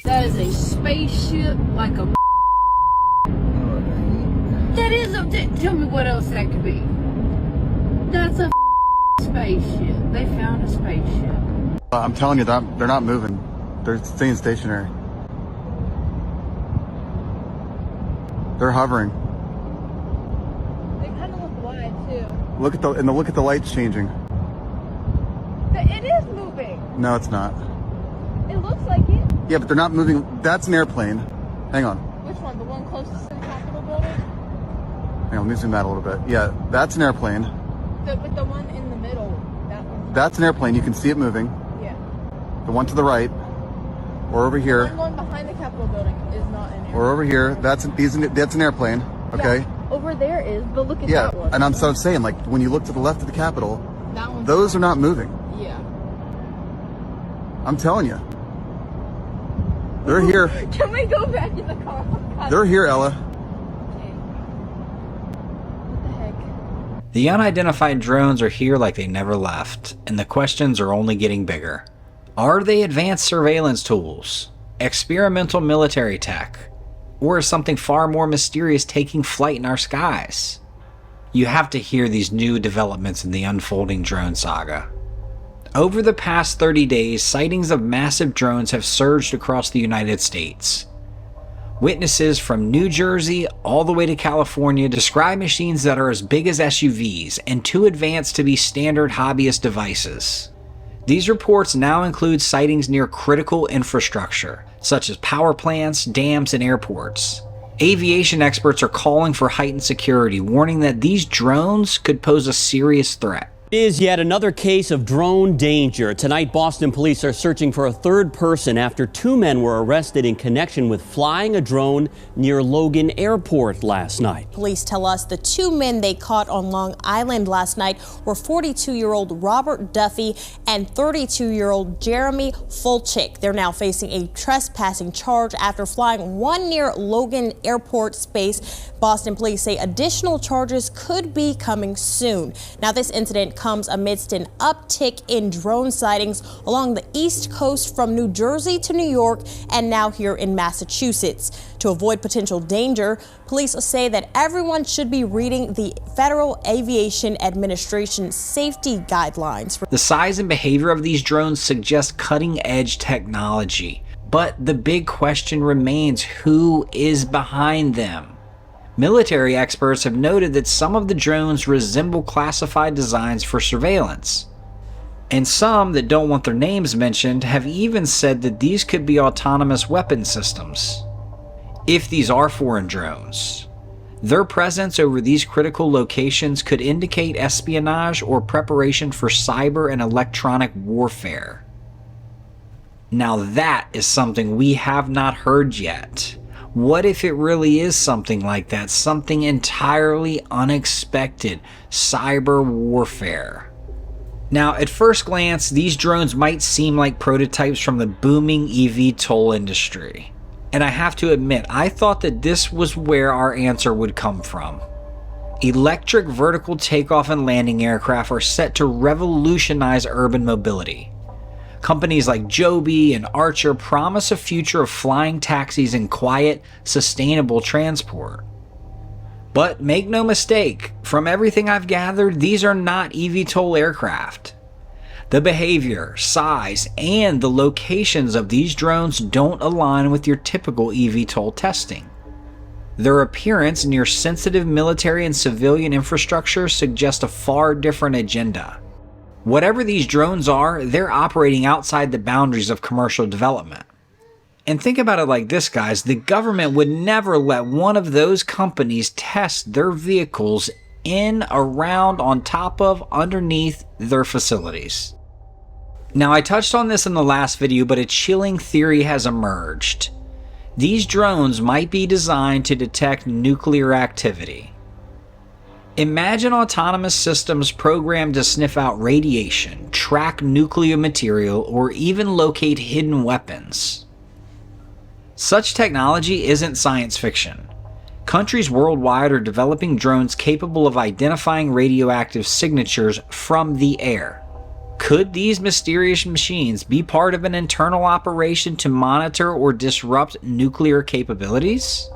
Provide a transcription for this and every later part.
That is a spaceship like a... That is a... Tell me what else that could be. That's a spaceship. They found a spaceship. I'm telling you that they're not moving. They're staying stationary. They're hovering. They kind of look wide too. Look at the lights changing. It is moving. No, it's not. It looks like it. Yeah, but they're not moving. That's an airplane. Hang on. Which one? The one closest to the Capitol building? Hang on, let me zoom out a little bit. Yeah, that's an airplane. But the one in the middle, that one. That's an airplane. You can see it moving. Yeah. The one to the right, or over here, The one behind the Capitol building is not an airplane. or over here. That's an airplane. Okay. Yeah, over there is, but look at Yeah, that one. and I'm saying, like, when you look to the left of the Capitol, That one's those are not moving. Yeah. I'm telling you. They're here. Can we go back in the car? They're here, Ella. Okay. What the heck? The unidentified drones are here like they never left, and the questions are only getting bigger. Are they advanced surveillance tools, experimental military tech, or is something far more mysterious taking flight in our skies? You have to hear these new developments in the unfolding drone saga. Over the past 30 days, sightings of massive drones have surged across the United States. Witnesses from New Jersey all the way to California describe machines that are as big as SUVs and too advanced to be standard hobbyist devices. These reports now include sightings near critical infrastructure, such as power plants, dams, and airports. Aviation experts are calling for heightened security, warning that these drones could pose a serious threat. It is yet another case of drone danger. Tonight, Boston police are searching for a third person after two men were arrested in connection with flying a drone near Logan Airport last night. Police tell us the two men they caught on Long Island last night were 42-year-old Robert Duffy and 32-year-old Jeremy Fulchik. They're now facing a trespassing charge after flying one near Logan Airport space. Boston police say additional charges could be coming soon. Now, this incident comes amidst an uptick in drone sightings along the East Coast from New Jersey to New York and now here in Massachusetts. To avoid potential danger, police say that everyone should be reading the Federal Aviation Administration safety guidelines. The size and behavior of these drones suggest cutting-edge technology, but the big question remains: who is behind them? Military experts have noted that some of the drones resemble classified designs for surveillance. And some that don't want their names mentioned have even said that these could be autonomous weapon systems. If these are foreign drones, their presence over these critical locations could indicate espionage or preparation for cyber and electronic warfare. Now that is something we have not heard yet. What if it really is something like that, something entirely unexpected, cyber warfare? Now, at first glance, these drones might seem like prototypes from the booming eVTOL industry. And I have to admit, I thought that this was where our answer would come from. Electric vertical takeoff and landing aircraft are set to revolutionize urban mobility. Companies like Joby and Archer promise a future of flying taxis and quiet, sustainable transport. But make no mistake, from everything I've gathered, these are not eVTOL aircraft. The behavior, size, and the locations of these drones don't align with your typical eVTOL testing. Their appearance near sensitive military and civilian infrastructure suggests a far different agenda. Whatever these drones are, they're operating outside the boundaries of commercial development. And think about it like this, guys. The government would never let one of those companies test their vehicles in, around, on top of, underneath their facilities. Now, I touched on this in the last video, but a chilling theory has emerged. These drones might be designed to detect nuclear activity. Imagine autonomous systems programmed to sniff out radiation, track nuclear material, or even locate hidden weapons. Such technology isn't science fiction. Countries worldwide are developing drones capable of identifying radioactive signatures from the air. Could these mysterious machines be part of an internal operation to monitor or disrupt nuclear capabilities?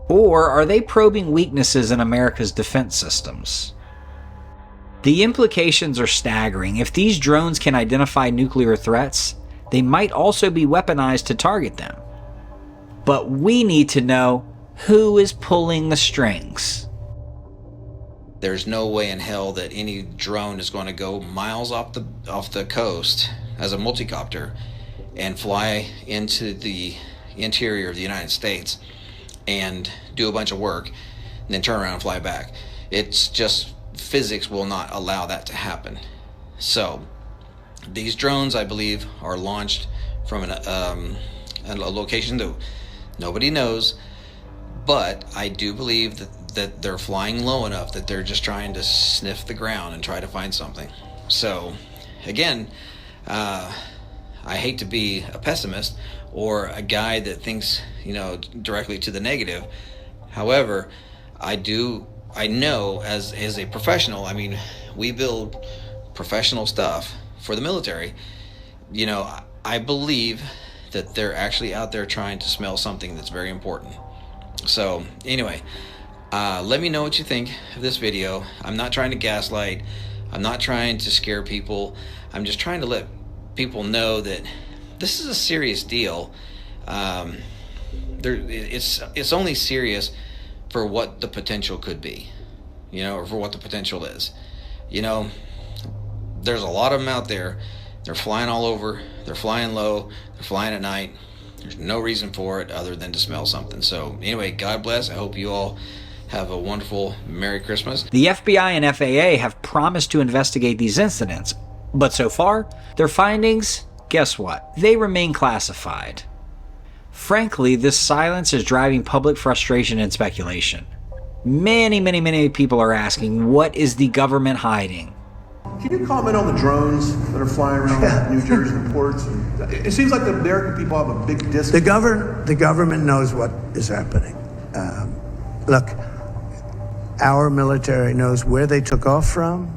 Or are they probing weaknesses in America's defense systems? The implications are staggering. If these drones can identify nuclear threats, they might also be weaponized to target them. But we need to know who is pulling the strings. There's no way in hell that any drone is going to go miles off the coast as a multicopter and fly into the interior of the United States and do a bunch of work and then turn around and fly back. It's just, physics will not allow that to happen. So these drones, I believe, are launched from a location that nobody knows, but I do believe that they're flying low enough that they're just trying to sniff the ground and try to find something. So again, I hate to be a pessimist or a guy that thinks, directly to the negative. However, I know as a professional, I mean, we build professional stuff for the military. I believe that they're actually out there trying to smell something that's very important. So anyway, let me know what you think of this video. I'm not trying to gaslight. I'm not trying to scare people. I'm just trying to let people know that this is a serious deal. It's only serious for what the potential could be, or for what the potential is. There's a lot of them out there. They're flying all over. They're flying low. They're flying at night. There's no reason for it other than to smell something. So anyway, God bless. I hope you all have a wonderful Merry Christmas. The FBI and FAA have promised to investigate these incidents, but so far, their findings, guess what? They remain classified. Frankly, this silence is driving public frustration and speculation. Many people are asking, what is the government hiding? Can you comment on the drones that are flying around New Jersey ports? It seems like the American people have a big disconnect. The government knows what is happening. Look, our military knows where they took off from.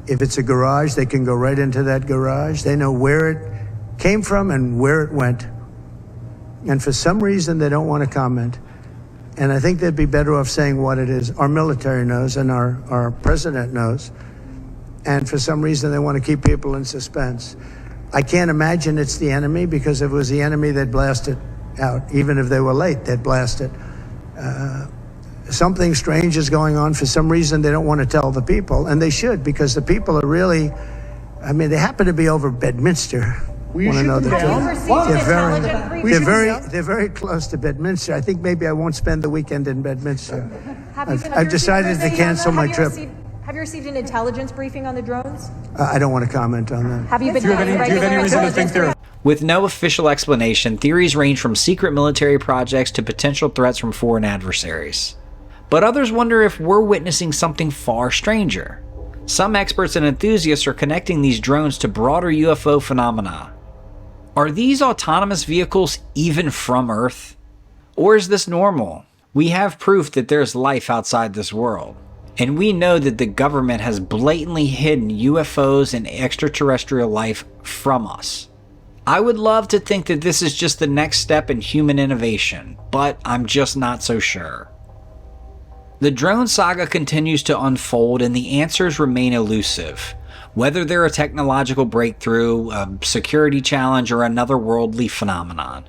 If it's a garage, they can go right into that garage. They know where it came from and where it went. And for some reason, they don't want to comment. And I think they'd be better off saying what it is. Our military knows and our president knows. And for some reason, they want to keep people in suspense. I can't imagine it's the enemy, because if it was the enemy, they'd blast it out. Even if they were late, they'd blast it. Something strange is going on. For some reason, they don't want to tell the people, and they should, because the people are really, they happen to be over Bedminster. We should know they're very close to Bedminster. I think maybe I won't spend the weekend in Bedminster. I've decided to cancel my trip. Have you received an intelligence briefing on the drones? I don't want to comment on that. Have you been getting regular intelligence? With no official explanation, theories range from secret military projects to potential threats from foreign adversaries. But others wonder if we're witnessing something far stranger. Some experts and enthusiasts are connecting these drones to broader UFO phenomena. Are these autonomous vehicles even from Earth? Or is this normal? We have proof that there's life outside this world. And we know that the government has blatantly hidden UFOs and extraterrestrial life from us. I would love to think that this is just the next step in human innovation, but I'm just not so sure. The drone saga continues to unfold and the answers remain elusive. Whether they're a technological breakthrough, a security challenge, or another worldly phenomenon,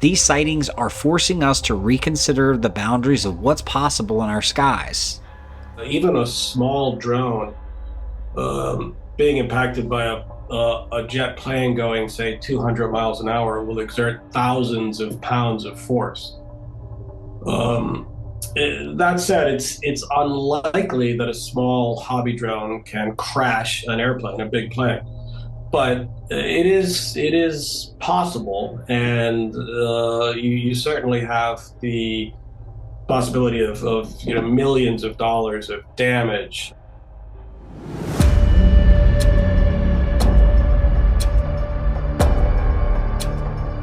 these sightings are forcing us to reconsider the boundaries of what's possible in our skies. Even a small drone being impacted by a jet plane going, say, 200 miles an hour will exert thousands of pounds of force. That said, it's unlikely that a small hobby drone can crash an airplane, a big plane. But it is possible, and you certainly have the possibility of millions of dollars of damage.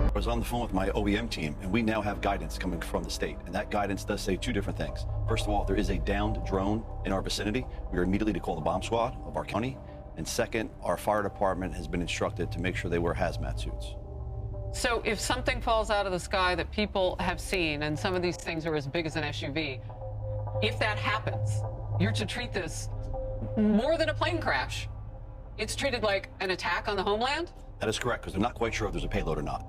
I was on the phone with my OEM team, and we now have guidance coming from the state, and that guidance does say two different things. First of all, if there is a downed drone in our vicinity, we are immediately to call the bomb squad of our county, And second, our fire department has been instructed to make sure they wear hazmat suits. So if something falls out of the sky that people have seen, and some of these things are as big as an SUV, if that happens, you're to treat this more than a plane crash. It's treated like an attack on the homeland? That is correct, because they're not quite sure if there's a payload or not.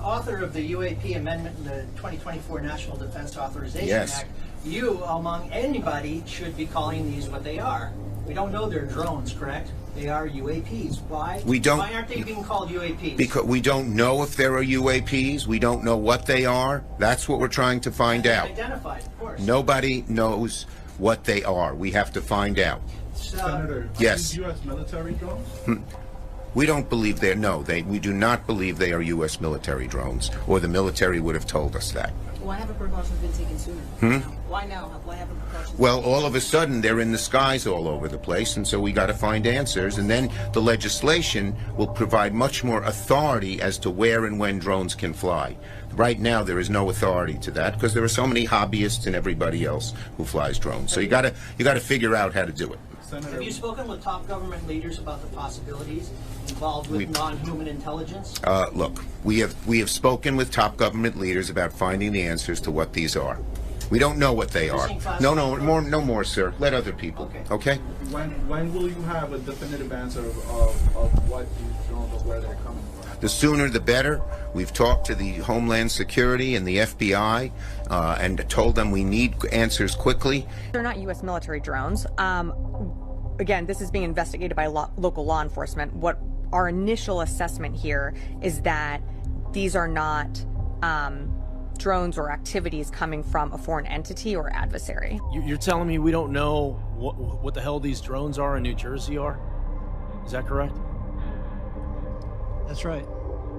Author of the UAP amendment in the 2024 National Defense Authorization Act, you, among anybody, should be calling these what they are. We don't know they're drones, correct? They are UAPs. Why? Why aren't they being called UAPs? Because we don't know if there are UAPs. We don't know what they are. That's what we're trying to find out. Identified, of course. Nobody knows what they are. We have to find out. Senator, yes. are these U.S. military drones? We don't believe we do not believe they are U.S. military drones, or the military would have told us that. Why haven't precautions been taken sooner? Why now? Why haven't precautions? Well, all of a sudden, they're in the skies all over the place, and so we got to find answers, and then the legislation will provide much more authority as to where and when drones can fly. Right now, there is no authority to that, because there are so many hobbyists and everybody else who flies drones. So you got to figure out how to do it. Have you spoken with top government leaders about the possibilities involved with non-human intelligence? Look, we have spoken with top government leaders about finding the answers to what these are. We don't know what they are. No more, sir. Let other people. Okay? When will you have a definitive answer of what these drones or where they're coming from? The sooner the better. We've talked to the Homeland Security and the FBI and told them we need answers quickly. They're not U.S. military drones. Again, this is being investigated by local law enforcement. What our initial assessment here is that these are not drones or activities coming from a foreign entity or adversary. You're telling me we don't know what the hell these drones are in New Jersey are? Is that correct? That's right.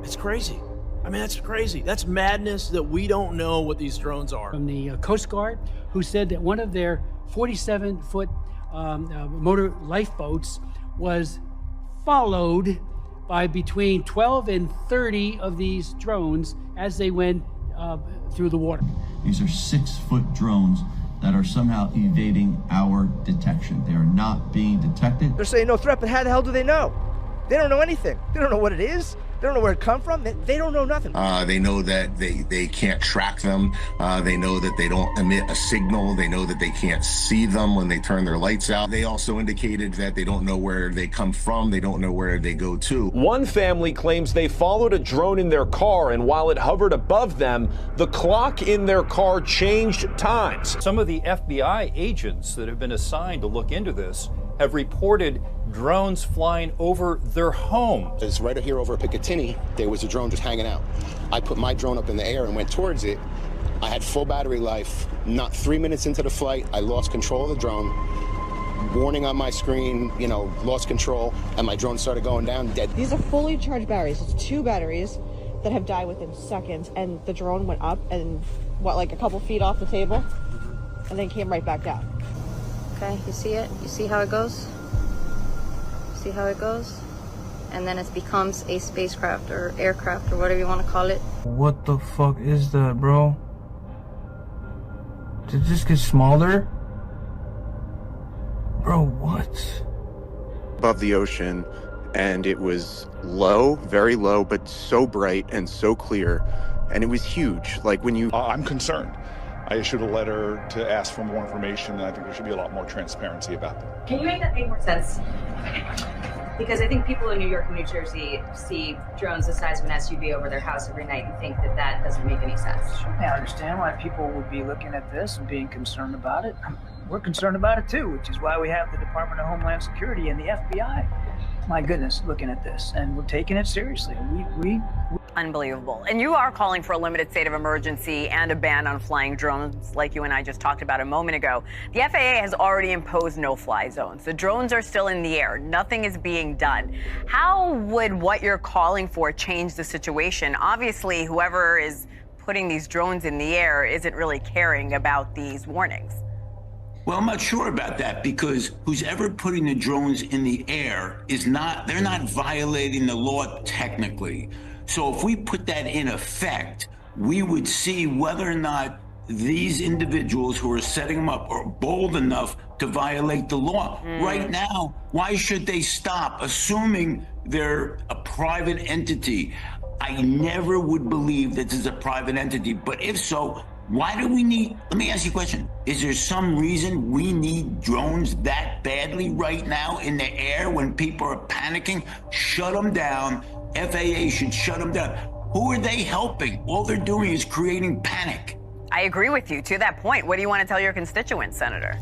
It's crazy. I mean, that's crazy. That's madness that we don't know what these drones are. From the Coast Guard, who said that one of their 47-foot motor lifeboats was followed by between 12 and 30 of these drones as they went through the water. These are 6-foot drones that are somehow evading our detection. They are not being detected. They're saying no threat, but how the hell do they know? They don't know anything. They don't know what it is. They don't know where it come from. They don't know nothing. They know that they can't track them. They know that they don't emit a signal. They know that they can't see them when they turn their lights out. They also indicated that they don't know where they come from. They don't know where they go to. One family claims they followed a drone in their car, and while it hovered above them, the clock in their car changed times. Some of the FBI agents that have been assigned to look into this have reported drones flying over their home. It's right here over Picatinny, there was a drone just hanging out. I put my drone up in the air and went towards it. I had full battery life. Not 3 minutes into the flight, I lost control of the drone. Warning on my screen, lost control, and my drone started going down dead. These are fully charged batteries. It's 2 batteries that have died within seconds, and the drone went up and, like a couple feet off the table, and then came right back down. Okay, you see it? You see how it goes? See how it goes? And then it becomes a spacecraft or aircraft or whatever you want to call it. What the fuck is that, bro? Did it just get smaller? Bro, what? Above the ocean, and it was low, very low, but so bright and so clear, and it was huge. Like when you... I'm concerned. I issued a letter to ask for more information, and I think there should be a lot more transparency about that. Can you make that make more sense? Because I think people in New York and New Jersey see drones the size of an SUV over their house every night and think that doesn't make any sense. I understand why people would be looking at this and being concerned about it. We're concerned about it too, which is why we have the Department of Homeland Security and the FBI. My goodness, looking at this, and we're taking it seriously. We Unbelievable. And you are calling for a limited state of emergency and a ban on flying drones like you and I just talked about a moment ago. The FAA has already imposed no-fly zones. The drones are still in the air. Nothing is being done. How would what you're calling for change the situation? Obviously, whoever is putting these drones in the air isn't really caring about these warnings. Well, I'm not sure about that, because who's ever putting the drones in the air they're not violating the law technically. So if we put that in effect, we would see whether or not these individuals who are setting them up are bold enough to violate the law. Right now, why should they stop, assuming they're a private entity? I never would believe that this is a private entity, but if so, why do we need, let me ask you a question. Is there some reason we need drones that badly right now in the air when people are panicking? Shut them down. FAA should shut them down. Who are they helping? All they're doing is creating panic. I agree with you. To that point, what do you want to tell your constituents, Senator?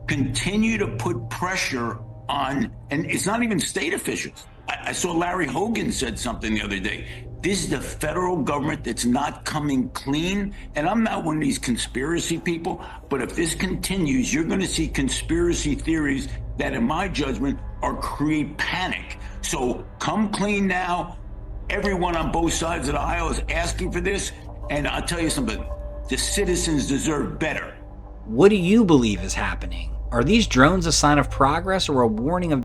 Continue to put pressure on, and it's not even state officials. I saw Larry Hogan said something the other day. This is the federal government that's not coming clean. And I'm not one of these conspiracy people, but if this continues, you're going to see conspiracy theories that, in my judgment, are create panic. So come clean now. Everyone on both sides of the aisle is asking for this. And I'll tell you something, the citizens deserve better. What do you believe is happening? Are these drones a sign of progress or a warning of